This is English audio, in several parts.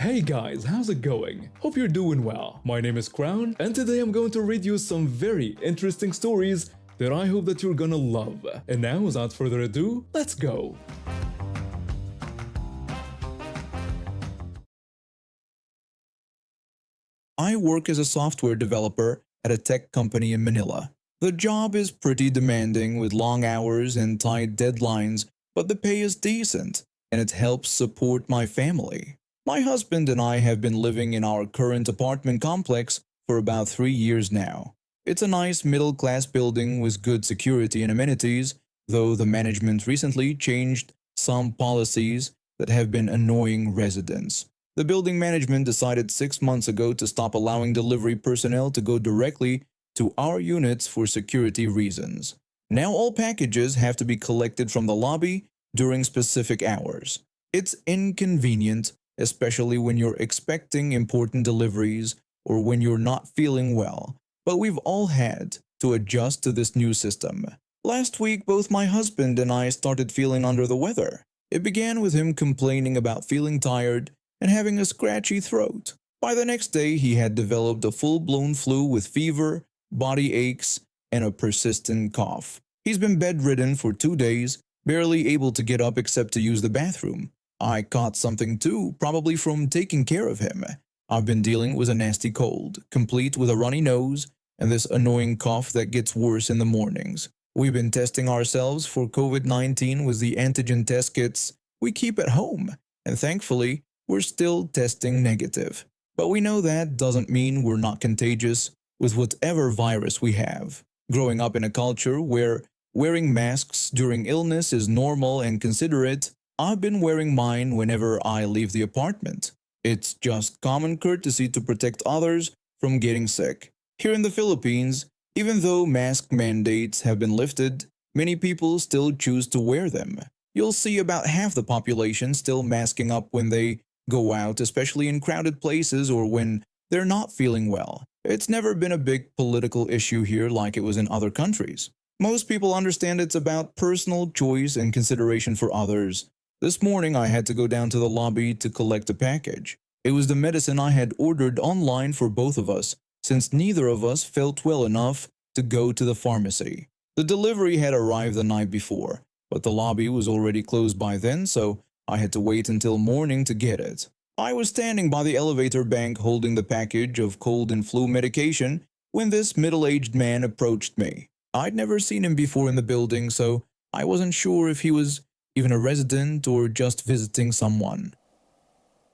Hey guys, how's it going? Hope you're doing well. My name is Crown, and today I'm going to read you some very interesting stories that I hope that you're gonna love. And now, without further ado, let's go! I work as a software developer at a tech company in Manila. The job is pretty demanding with long hours and tight deadlines, but the pay is decent and it helps support my family. My husband and I have been living in our current apartment complex for about 3 years now. It's a nice middle class building with good security and amenities, though the management recently changed some policies that have been annoying residents. The building management decided 6 months ago to stop allowing delivery personnel to go directly to our units for security reasons. Now all packages have to be collected from the lobby during specific hours. It's inconvenient, especially when you're expecting important deliveries or when you're not feeling well, but we've all had to adjust to this new system. Last week, both my husband and I started feeling under the weather. It began with him complaining about feeling tired and having a scratchy throat. By the next day, he had developed a full-blown flu with fever, body aches, and a persistent cough. He's been bedridden for 2 days, barely able to get up except to use the bathroom. I caught something too, probably from taking care of him. I've been dealing with a nasty cold, complete with a runny nose and this annoying cough that gets worse in the mornings. We've been testing ourselves for COVID-19 with the antigen test kits we keep at home, and thankfully, we're still testing negative. But we know that doesn't mean we're not contagious with whatever virus we have. Growing up in a culture where wearing masks during illness is normal and considerate, I've been wearing mine whenever I leave the apartment. It's just common courtesy to protect others from getting sick. Here in the Philippines, even though mask mandates have been lifted, many people still choose to wear them. You'll see about half the population still masking up when they go out, especially in crowded places or when they're not feeling well. It's never been a big political issue here like it was in other countries. Most people understand it's about personal choice and consideration for others. This morning I had to go down to the lobby to collect a package. It was the medicine I had ordered online for both of us, since neither of us felt well enough to go to the pharmacy. The delivery had arrived the night before, but the lobby was already closed by then, so I had to wait until morning to get it. I was standing by the elevator bank holding the package of cold and flu medication when this middle-aged man approached me. I'd never seen him before in the building, so I wasn't sure if he was even a resident or just visiting someone.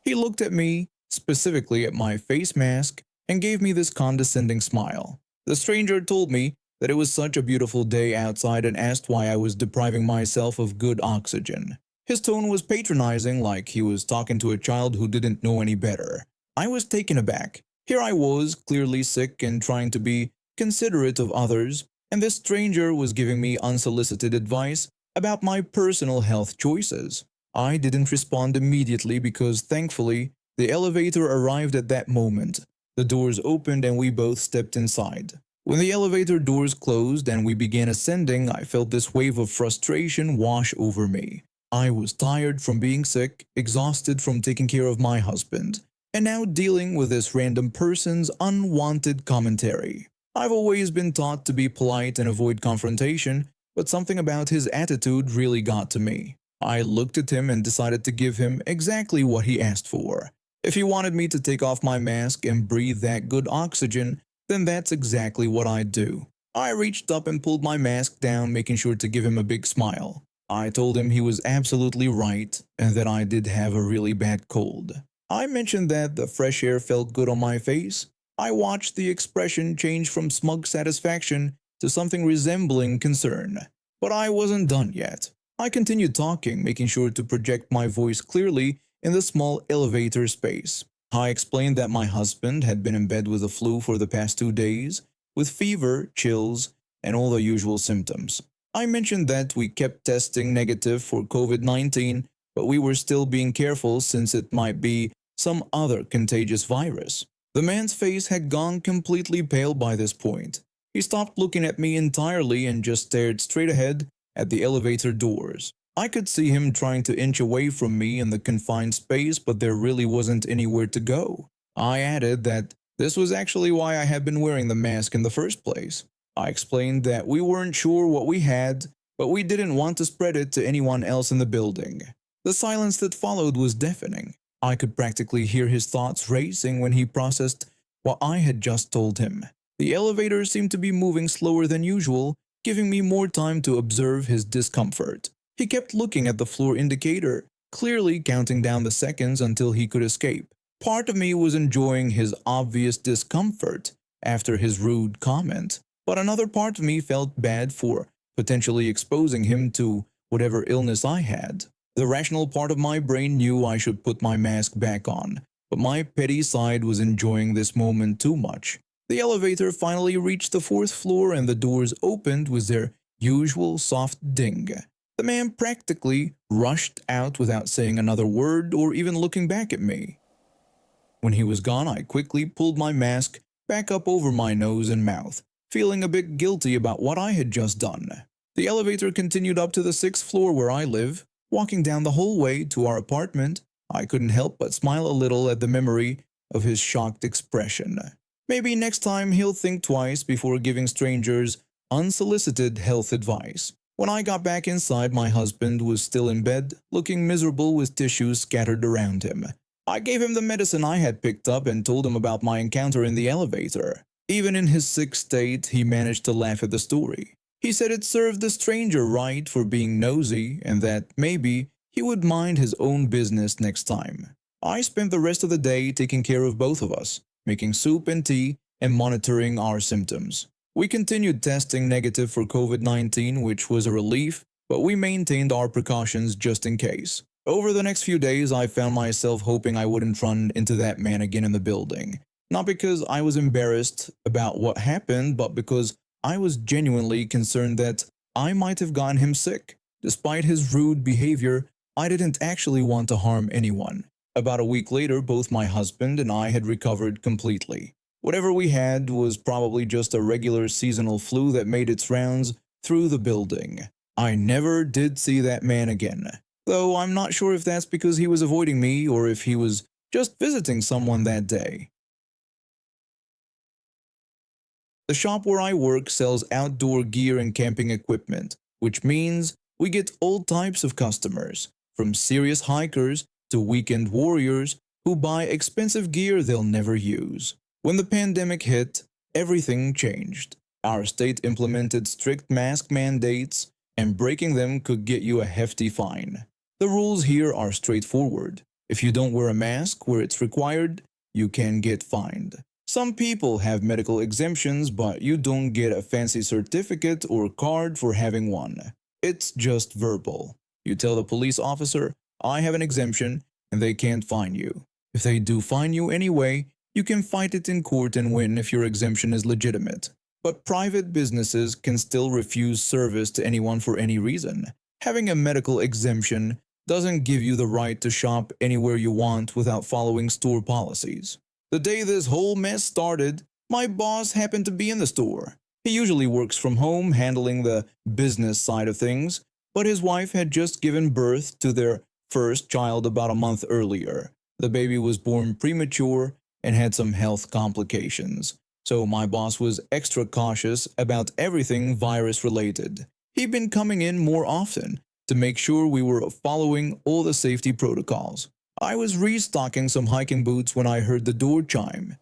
He looked at me, specifically at my face mask, and gave me this condescending smile. The stranger told me that it was such a beautiful day outside and asked why I was depriving myself of good oxygen. His tone was patronizing, like he was talking to a child who didn't know any better. I was taken aback. Here I was, clearly sick and trying to be considerate of others, and this stranger was giving me unsolicited advice about my personal health choices. I didn't respond immediately because, thankfully, the elevator arrived at that moment. The doors opened and we both stepped inside. When the elevator doors closed and we began ascending, I felt this wave of frustration wash over me. I was tired from being sick, exhausted from taking care of my husband, and now dealing with this random person's unwanted commentary. I've always been taught to be polite and avoid confrontation, but something about his attitude really got to me. I looked at him and decided to give him exactly what he asked for. If he wanted me to take off my mask and breathe that good oxygen, then that's exactly what I'd do. I reached up and pulled my mask down, making sure to give him a big smile. I told him he was absolutely right and that I did have a really bad cold. I mentioned that the fresh air felt good on my face. I watched the expression change from smug satisfaction to something resembling concern. But I wasn't done yet. I continued talking, making sure to project my voice clearly in the small elevator space. I explained that my husband had been in bed with the flu for the past 2 days, with fever, chills, and all the usual symptoms. I mentioned that we kept testing negative for COVID-19, but we were still being careful since it might be some other contagious virus. The man's face had gone completely pale by this point. He stopped looking at me entirely and just stared straight ahead at the elevator doors. I could see him trying to inch away from me in the confined space, but there really wasn't anywhere to go. I added that this was actually why I had been wearing the mask in the first place. I explained that we weren't sure what we had, but we didn't want to spread it to anyone else in the building. The silence that followed was deafening. I could practically hear his thoughts racing when he processed what I had just told him. The elevator seemed to be moving slower than usual, giving me more time to observe his discomfort. He kept looking at the floor indicator, clearly counting down the seconds until he could escape. Part of me was enjoying his obvious discomfort after his rude comment, but another part of me felt bad for potentially exposing him to whatever illness I had. The rational part of my brain knew I should put my mask back on, but my petty side was enjoying this moment too much. The elevator finally reached the fourth floor and the doors opened with their usual soft ding. The man practically rushed out without saying another word or even looking back at me. When he was gone, I quickly pulled my mask back up over my nose and mouth, feeling a bit guilty about what I had just done. The elevator continued up to the sixth floor where I live. Walking down the hallway to our apartment, I couldn't help but smile a little at the memory of his shocked expression. Maybe next time he'll think twice before giving strangers unsolicited health advice. When I got back inside, my husband was still in bed, looking miserable with tissues scattered around him. I gave him the medicine I had picked up and told him about my encounter in the elevator. Even in his sick state, he managed to laugh at the story. He said it served the stranger right for being nosy and that maybe he would mind his own business next time. I spent the rest of the day taking care of both of us, making soup and tea and monitoring our symptoms. We continued testing negative for COVID-19, which was a relief, but we maintained our precautions just in case. Over the next few days, I found myself hoping I wouldn't run into that man again in the building. Not because I was embarrassed about what happened, but because I was genuinely concerned that I might have gotten him sick. Despite his rude behavior, I didn't actually want to harm anyone. About a week later, both my husband and I had recovered completely. Whatever we had was probably just a regular seasonal flu that made its rounds through the building. I never did see that man again, though I'm not sure if that's because he was avoiding me or if he was just visiting someone that day. The shop where I work sells outdoor gear and camping equipment, which means we get all types of customers, from serious hikers to weekend warriors who buy expensive gear they'll never use. When the pandemic hit, everything changed. Our state implemented strict mask mandates, and breaking them could get you a hefty fine. The rules here are straightforward. If you don't wear a mask where it's required, you can get fined. Some people have medical exemptions, but you don't get a fancy certificate or card for having one. It's just verbal. You tell the police officer, I have an exemption, and they can't fine you. If they do fine you anyway, you can fight it in court and win if your exemption is legitimate. But private businesses can still refuse service to anyone for any reason. Having a medical exemption doesn't give you the right to shop anywhere you want without following store policies. The day this whole mess started, my boss happened to be in the store. He usually works from home, handling the business side of things, but his wife had just given birth to their first child about a month earlier. The baby was born premature and had some health complications, so my boss was extra cautious about everything virus-related. He'd been coming in more often to make sure we were following all the safety protocols. I was restocking some hiking boots when I heard the door chime.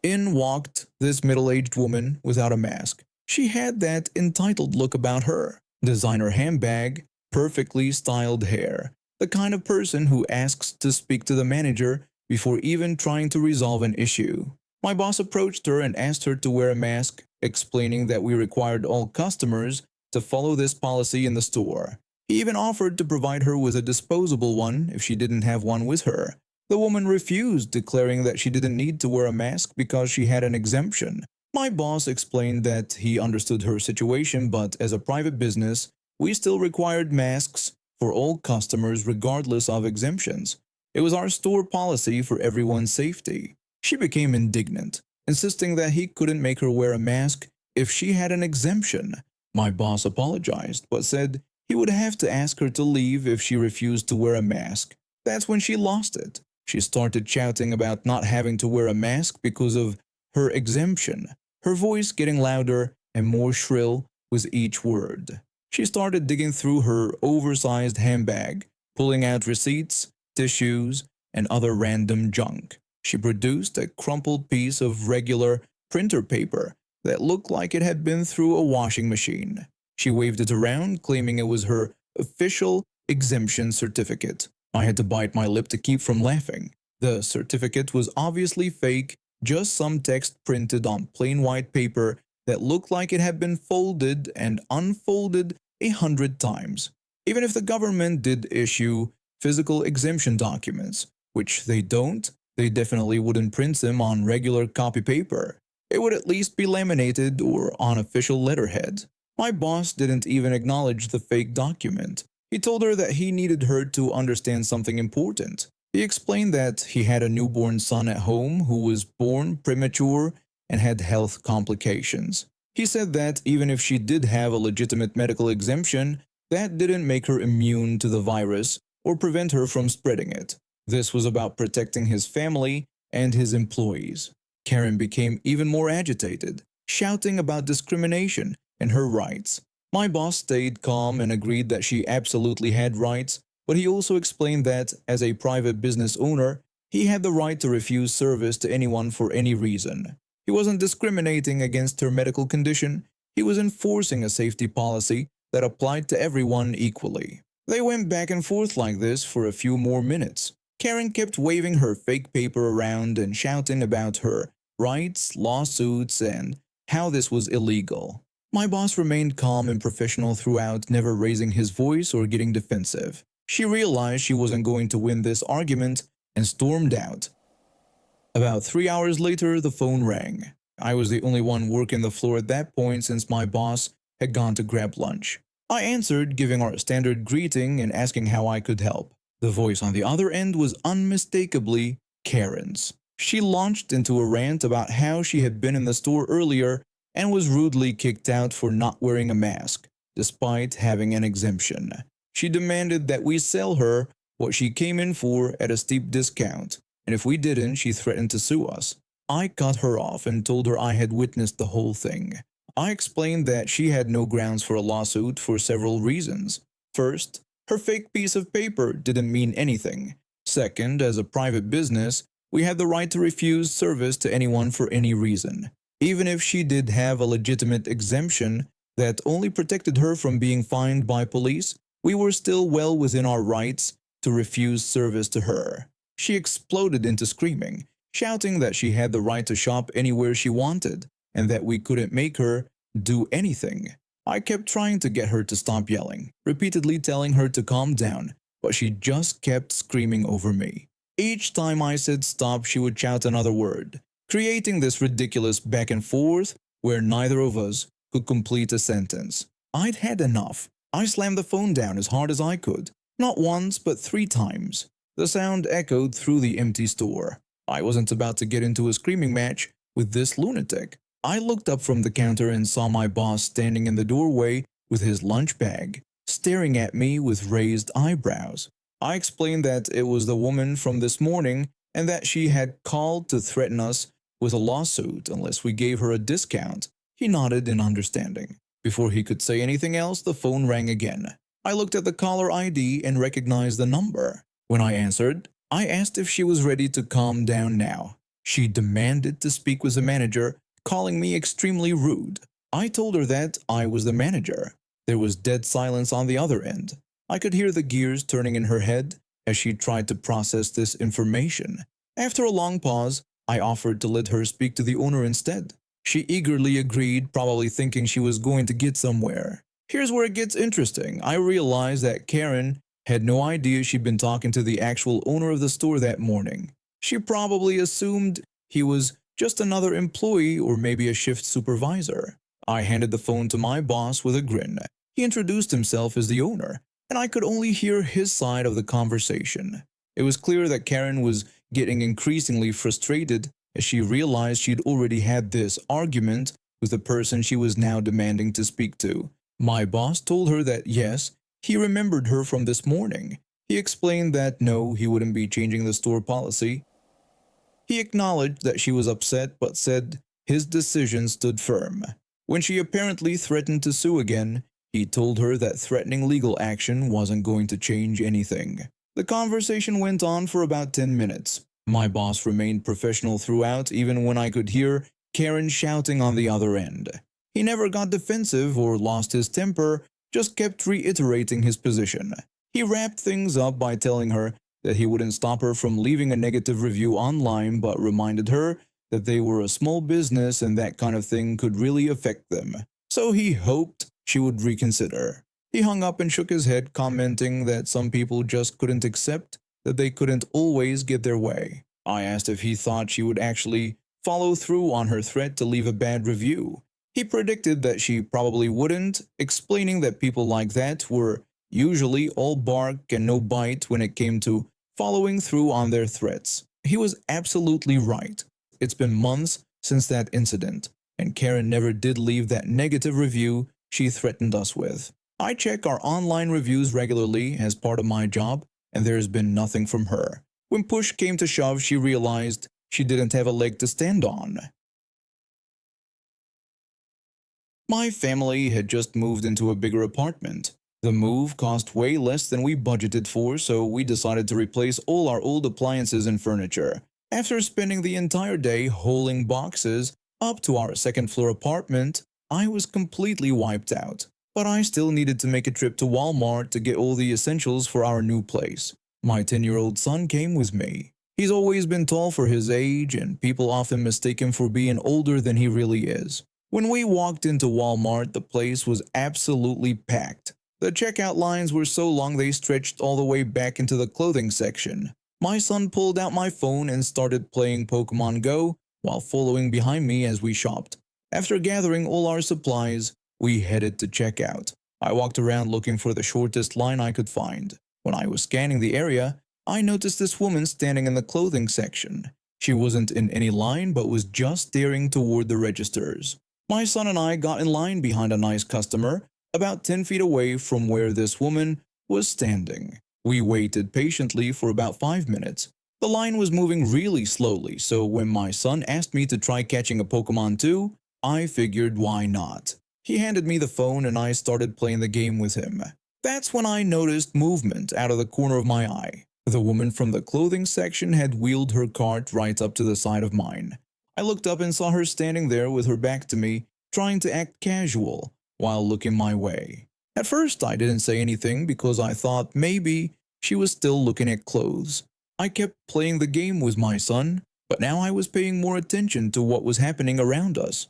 In walked this middle-aged woman without a mask. She had that entitled look about her. Designer handbag, perfectly styled hair. The kind of person who asks to speak to the manager before even trying to resolve an issue. My boss approached her and asked her to wear a mask, explaining that we required all customers to follow this policy in the store. He even offered to provide her with a disposable one if she didn't have one with her. The woman refused, declaring that she didn't need to wear a mask because she had an exemption. My boss explained that he understood her situation, but as a private business, we still required masks for all customers regardless of exemptions. It was our store policy for everyone's safety. She became indignant, insisting that he couldn't make her wear a mask if she had an exemption. My boss apologized, but said He would have to ask her to leave if she refused to wear a mask. That's when she lost it. She started shouting about not having to wear a mask because of her exemption, her voice getting louder and more shrill with each word. She started digging through her oversized handbag, pulling out receipts, tissues, and other random junk. She produced a crumpled piece of regular printer paper that looked like it had been through a washing machine. She waved it around, claiming it was her official exemption certificate. I had to bite my lip to keep from laughing. The certificate was obviously fake, just some text printed on plain white paper that looked like it had been folded and unfolded 100 times. Even if the government did issue physical exemption documents, which they don't, they definitely wouldn't print them on regular copy paper. It would at least be laminated or on official letterhead. My boss didn't even acknowledge the fake document. He told her that he needed her to understand something important. He explained that he had a newborn son at home who was born premature and had health complications. He said that even if she did have a legitimate medical exemption, that didn't make her immune to the virus or prevent her from spreading it. This was about protecting his family and his employees. Karen became even more agitated, shouting about discrimination and her rights. My boss stayed calm and agreed that she absolutely had rights, but he also explained that, as a private business owner, he had the right to refuse service to anyone for any reason. He wasn't discriminating against her medical condition, he was enforcing a safety policy that applied to everyone equally. They went back and forth like this for a few more minutes. Karen kept waving her fake paper around and shouting about her rights, lawsuits, and how this was illegal. My boss remained calm and professional throughout, never raising his voice or getting defensive. She realized she wasn't going to win this argument and stormed out. About 3 hours later, the phone rang. I was the only one working the floor at that point since my boss had gone to grab lunch. I answered, giving our standard greeting and asking how I could help. The voice on the other end was unmistakably Karen's. She launched into a rant about how she had been in the store earlier and was rudely kicked out for not wearing a mask, despite having an exemption. She demanded that we sell her what she came in for at a steep discount, and if we didn't, she threatened to sue us. I cut her off and told her I had witnessed the whole thing. I explained that she had no grounds for a lawsuit for several reasons. First, her fake piece of paper didn't mean anything. Second, as a private business, we had the right to refuse service to anyone for any reason. Even if she did have a legitimate exemption that only protected her from being fined by police, we were still well within our rights to refuse service to her. She exploded into screaming, shouting that she had the right to shop anywhere she wanted and that we couldn't make her do anything. I kept trying to get her to stop yelling, repeatedly telling her to calm down, but she just kept screaming over me. Each time I said stop, she would shout another word, creating this ridiculous back and forth where neither of us could complete a sentence. I'd had enough. I slammed the phone down as hard as I could, not once but 3 times. The sound echoed through the empty store. I wasn't about to get into a screaming match with this lunatic. I looked up from the counter and saw my boss standing in the doorway with his lunch bag, staring at me with raised eyebrows. I explained that it was the woman from this morning and that she had called to threaten us with a lawsuit unless we gave her a discount. He nodded in understanding. Before he could say anything else, the phone rang again. I looked at the caller ID and recognized the number. When I answered, I asked if she was ready to calm down now. She demanded to speak with the manager, calling me extremely rude. I told her that I was the manager. There was dead silence on the other end. I could hear the gears turning in her head as she tried to process this information. After a long pause, I offered to let her speak to the owner instead. She eagerly agreed, probably thinking she was going to get somewhere. Here's where it gets interesting. I realized that Karen had no idea she'd been talking to the actual owner of the store that morning. She probably assumed he was just another employee or maybe a shift supervisor. I handed the phone to my boss with a grin. He introduced himself as the owner, and I could only hear his side of the conversation. It was clear that Karen was getting increasingly frustrated as she realized she'd already had this argument with the person she was now demanding to speak to. My boss told her that yes, he remembered her from this morning. He explained that no, he wouldn't be changing the store policy. He acknowledged that she was upset but said his decision stood firm. When she apparently threatened to sue again, he told her that threatening legal action wasn't going to change anything. The conversation went on for about 10 minutes. My boss remained professional throughout, even when I could hear Karen shouting on the other end. He never got defensive or lost his temper, just kept reiterating his position. He wrapped things up by telling her that he wouldn't stop her from leaving a negative review online, but reminded her that they were a small business and that kind of thing could really affect them. So he hoped she would reconsider. He hung up and shook his head, commenting that some people just couldn't accept that they couldn't always get their way. I asked if he thought she would actually follow through on her threat to leave a bad review. He predicted that she probably wouldn't, explaining that people like that were usually all bark and no bite when it came to following through on their threats. He was absolutely right. It's been months since that incident, and Karen never did leave that negative review she threatened us with. I check our online reviews regularly as part of my job, and there's been nothing from her. When push came to shove, she realized she didn't have a leg to stand on. My family had just moved into a bigger apartment. The move cost way less than we budgeted for, so we decided to replace all our old appliances and furniture. After spending the entire day hauling boxes up to our second-floor apartment, I was completely wiped out. But I still needed to make a trip to Walmart to get all the essentials for our new place. My 10-year-old son came with me. He's always been tall for his age, and people often mistake him for being older than he really is. When we walked into Walmart, the place was absolutely packed. The checkout lines were so long they stretched all the way back into the clothing section. My son pulled out my phone and started playing Pokemon Go while following behind me as we shopped. After gathering all our supplies, we headed to checkout. I walked around looking for the shortest line I could find. When I was scanning the area, I noticed this woman standing in the clothing section. She wasn't in any line but was just staring toward the registers. My son and I got in line behind a nice customer, about 10 feet away from where this woman was standing. We waited patiently for about 5 minutes. The line was moving really slowly, so when my son asked me to try catching a Pokemon too, I figured why not. He handed me the phone and I started playing the game with him. That's when I noticed movement out of the corner of my eye. The woman from the clothing section had wheeled her cart right up to the side of mine. I looked up and saw her standing there with her back to me, trying to act casual while looking my way. At first, I didn't say anything because I thought maybe she was still looking at clothes. I kept playing the game with my son, but now I was paying more attention to what was happening around us.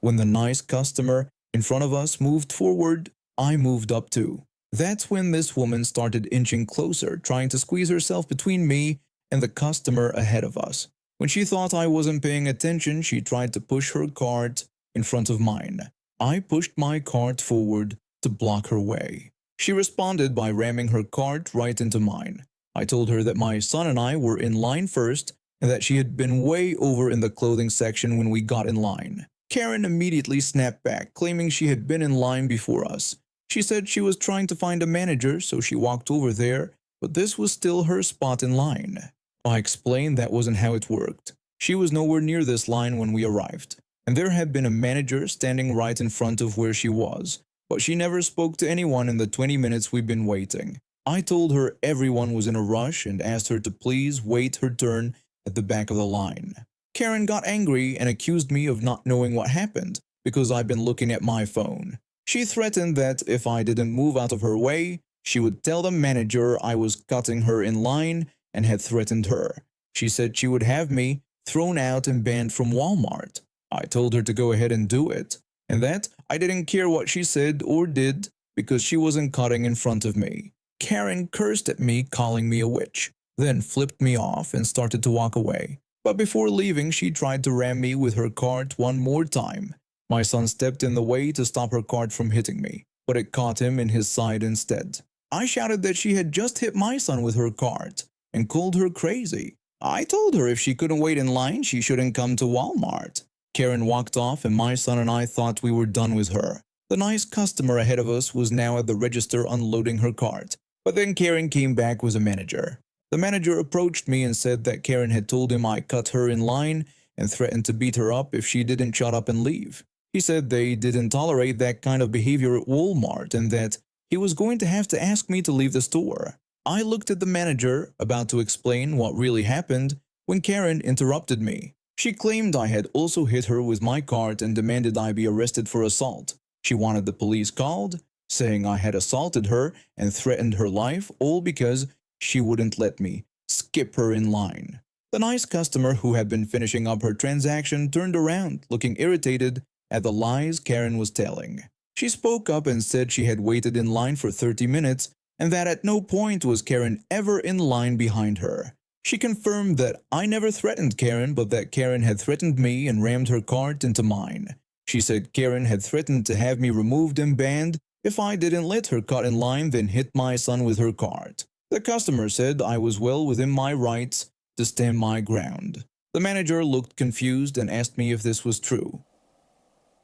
When the nice customer in front of us moved forward, I moved up too. That's when this woman started inching closer, trying to squeeze herself between me and the customer ahead of us. When she thought I wasn't paying attention, she tried to push her cart in front of mine. I pushed my cart forward to block her way. She responded by ramming her cart right into mine. I told her that my son and I were in line first and that she had been way over in the clothing section when we got in line. Karen immediately snapped back, claiming she had been in line before us. She said she was trying to find a manager, so she walked over there, but this was still her spot in line. I explained that wasn't how it worked. She was nowhere near this line when we arrived, and there had been a manager standing right in front of where she was, but she never spoke to anyone in the 20 minutes we've been waiting. I told her everyone was in a rush and asked her to please wait her turn at the back of the line. Karen got angry and accused me of not knowing what happened because I'd been looking at my phone. She threatened that if I didn't move out of her way, she would tell the manager I was cutting her in line and had threatened her. She said she would have me thrown out and banned from Walmart. I told her to go ahead and do it, and that I didn't care what she said or did because she wasn't cutting in front of me. Karen cursed at me, calling me a witch, then flipped me off and started to walk away. But before leaving, she tried to ram me with her cart one more time. My son stepped in the way to stop her cart from hitting me, but it caught him in his side instead. I shouted that she had just hit my son with her cart and called her crazy. I told her if she couldn't wait in line, she shouldn't come to Walmart. Karen walked off and my son and I thought we were done with her. The nice customer ahead of us was now at the register unloading her cart, but then Karen came back with a manager. The manager approached me and said that Karen had told him I cut her in line and threatened to beat her up if she didn't shut up and leave. He said they didn't tolerate that kind of behavior at Walmart and that he was going to have to ask me to leave the store. I looked at the manager, about to explain what really happened, when Karen interrupted me. She claimed I had also hit her with my cart and demanded I be arrested for assault. She wanted the police called, saying I had assaulted her and threatened her life, all because she wouldn't let me skip her in line. The nice customer who had been finishing up her transaction turned around, looking irritated at the lies Karen was telling. She spoke up and said she had waited in line for 30 minutes and that at no point was Karen ever in line behind her. She confirmed that I never threatened Karen, but that Karen had threatened me and rammed her cart into mine. She said Karen had threatened to have me removed and banned if I didn't let her cut in line, then hit my son with her cart. The customer said I was well within my rights to stand my ground. The manager looked confused and asked me if this was true.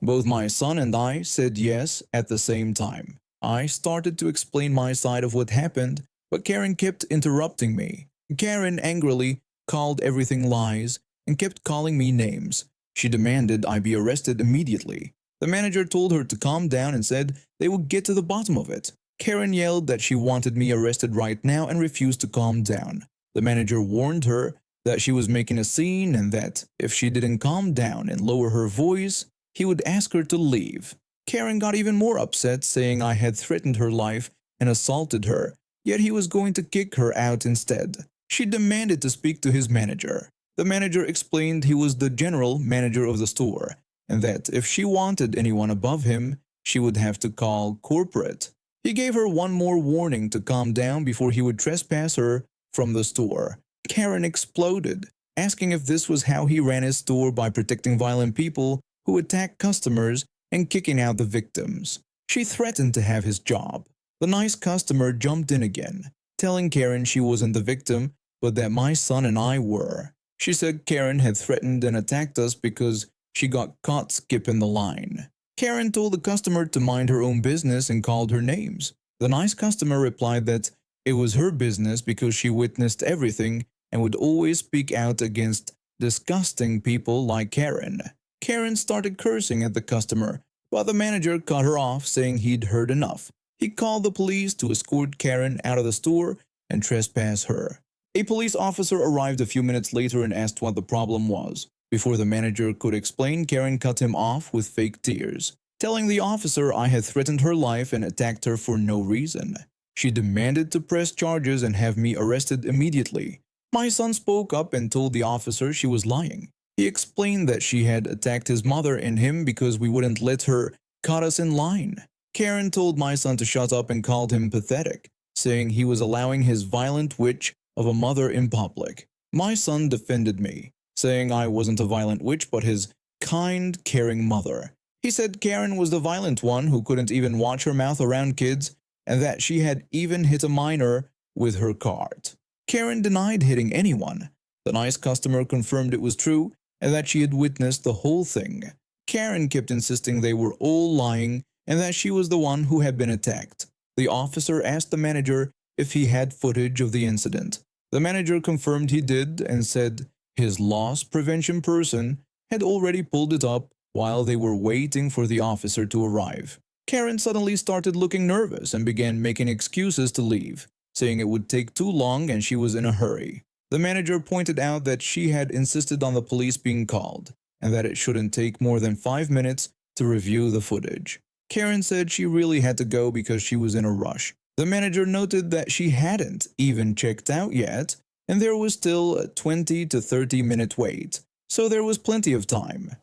Both my son and I said yes at the same time. I started to explain my side of what happened, but Karen kept interrupting me. Karen angrily called everything lies and kept calling me names. She demanded I be arrested immediately. The manager told her to calm down and said they would get to the bottom of it. Karen yelled that she wanted me arrested right now and refused to calm down. The manager warned her that she was making a scene and that if she didn't calm down and lower her voice, he would ask her to leave. Karen got even more upset, saying I had threatened her life and assaulted her, yet he was going to kick her out instead. She demanded to speak to his manager. The manager explained he was the general manager of the store, and that if she wanted anyone above him, she would have to call corporate. He gave her one more warning to calm down before he would trespass her from the store. Karen exploded, asking if this was how he ran his store, by protecting violent people who attack customers and kicking out the victims. She threatened to have his job. The nice customer jumped in again, telling Karen she wasn't the victim, but that my son and I were. She said Karen had threatened and attacked us because she got caught skipping the line. Karen told the customer to mind her own business and called her names. The nice customer replied that it was her business because she witnessed everything and would always speak out against disgusting people like Karen. Karen started cursing at the customer, but the manager cut her off, saying he'd heard enough. He called the police to escort Karen out of the store and trespass her. A police officer arrived a few minutes later and asked what the problem was. Before the manager could explain, Karen cut him off with fake tears, telling the officer I had threatened her life and attacked her for no reason. She demanded to press charges and have me arrested immediately. My son spoke up and told the officer she was lying. He explained that she had attacked his mother and him because we wouldn't let her cut us in line. Karen told my son to shut up and called him pathetic, saying he was allowing his violent witch of a mother in public. My son defended me, saying I wasn't a violent witch but his kind, caring mother. He said Karen was the violent one who couldn't even watch her mouth around kids and that she had even hit a minor with her cart. Karen denied hitting anyone. The nice customer confirmed it was true and that she had witnessed the whole thing. Karen kept insisting they were all lying and that she was the one who had been attacked. The officer asked the manager if he had footage of the incident. The manager confirmed he did and said his loss prevention person had already pulled it up while they were waiting for the officer to arrive. Karen suddenly started looking nervous and began making excuses to leave, saying it would take too long and she was in a hurry. The manager pointed out that she had insisted on the police being called and that it shouldn't take more than 5 minutes to review the footage. Karen said she really had to go because she was in a rush. The manager noted that she hadn't even checked out yet and there was still a 20 to 30 minute wait, so there was plenty of time.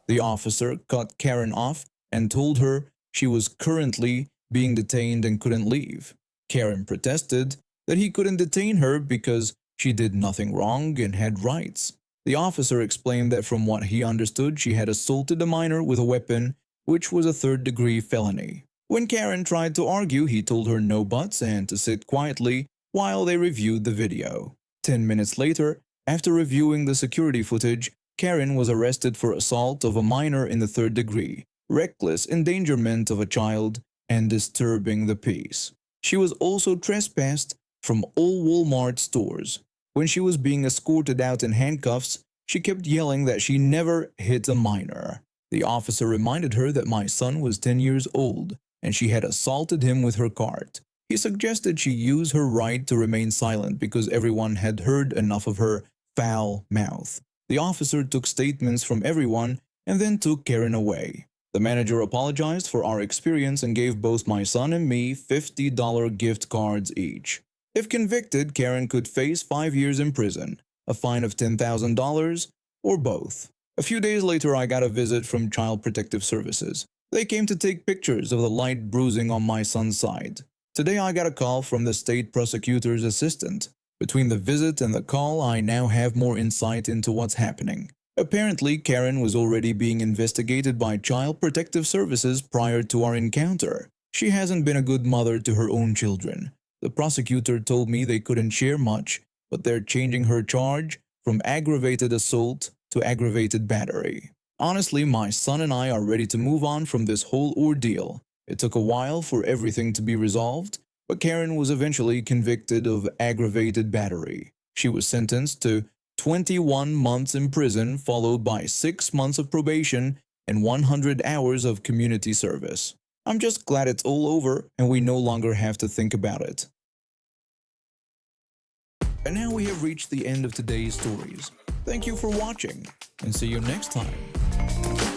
The officer cut Karen off and told her she was currently being detained and couldn't leave. Karen protested that he couldn't detain her because she did nothing wrong and had rights. The officer explained that from what he understood, she had assaulted a minor with a weapon, which was a third-degree felony. When Karen tried to argue, he told her no buts and to sit quietly while they reviewed the video. 10 minutes later, after reviewing the security footage, Karen was arrested for assault of a minor in the third degree. reckless endangerment of a child, and disturbing the peace. She was also trespassed from all Walmart stores. When she was being escorted out in handcuffs, she kept yelling that she never hit a minor. The officer reminded her that my son was 10 years old and she had assaulted him with her cart. He suggested she use her right to remain silent because everyone had heard enough of her foul mouth. The officer took statements from everyone and then took Karen away. The manager apologized for our experience and gave both my son and me $50 gift cards each. If convicted, Karen could face 5 years in prison, a fine of $10,000, or both. A few days later, I got a visit from Child Protective Services. They came to take pictures of the light bruising on my son's side. Today, I got a call from the state prosecutor's assistant. Between the visit and the call, I now have more insight into what's happening. Apparently, Karen was already being investigated by Child Protective Services prior to our encounter. She hasn't been a good mother to her own children. The prosecutor told me they couldn't share much, but they're changing her charge from aggravated assault to aggravated battery. Honestly, my son and I are ready to move on from this whole ordeal. It took a while for everything to be resolved, but Karen was eventually convicted of aggravated battery. She was sentenced to 21 months in prison, followed by 6 months of probation and 100 hours of community service. I'm just glad it's all over and we no longer have to think about it. And now we have reached the end of today's stories. Thank you for watching, and see you next time.